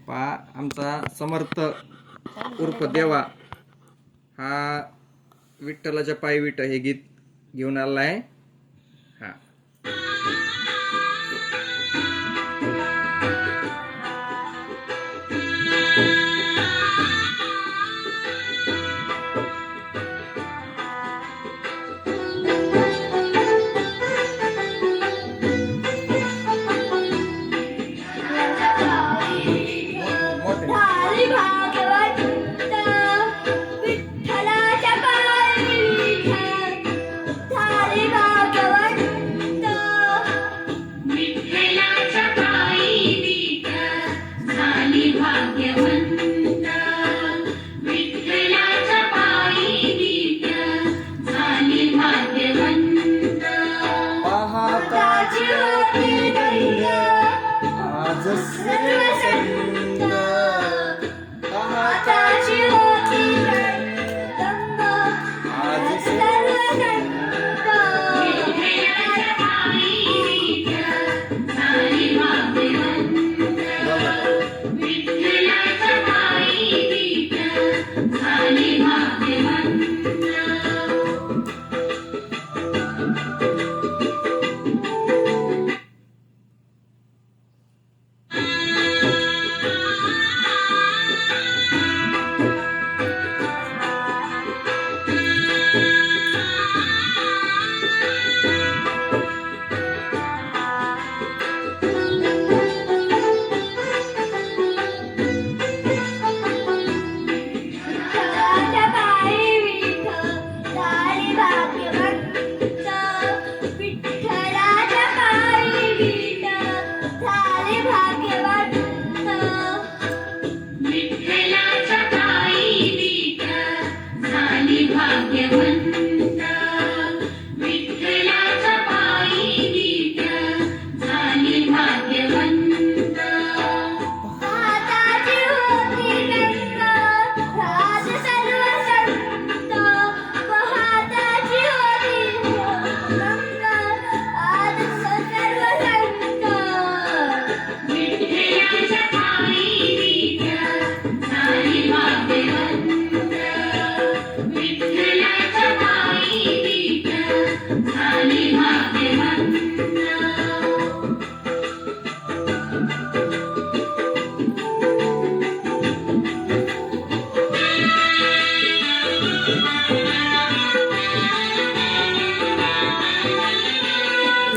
पहा आमचा समर्थ उर्फ देवा हा विठ्ठलाच्या पायी विठ हे गीत घेऊन आला आहे. हा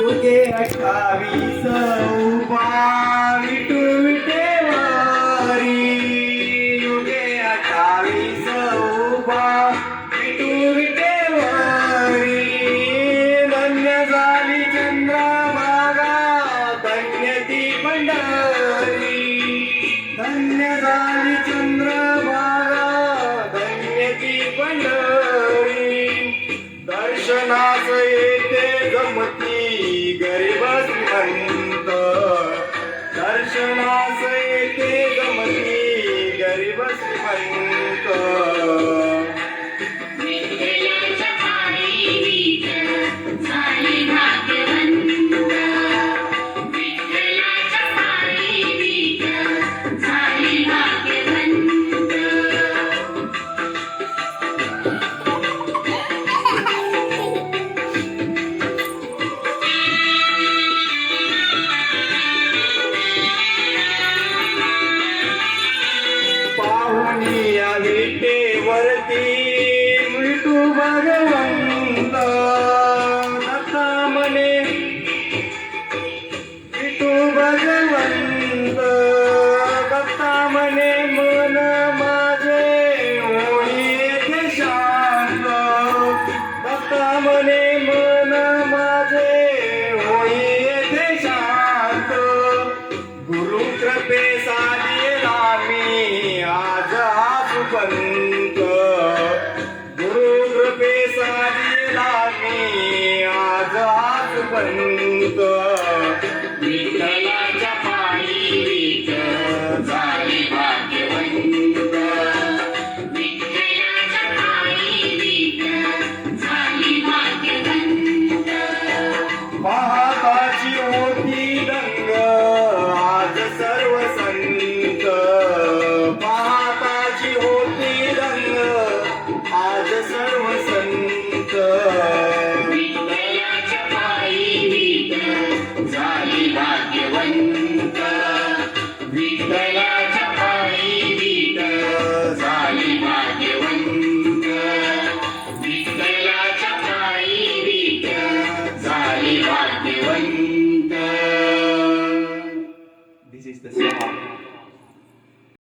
युगे 28 उभा विठू विटेवारी, युगे 28 उभा विठू विटेवारी. धन्य झाली चंद्रभागा धन्य ती पंढरी, धन्य झाली चंद्रभागा धन्य ती पंढरी. दर्शनास येते जमती गरीब श्रीमंत, दर्शनास येते जमती गरीब श्रीमंत. विठ्ठलाच्या पायी विठ झाली भाग्यवंत, विठ्ठलाच्या पायी विठ झाली भाग्यवंत. विठ्ठला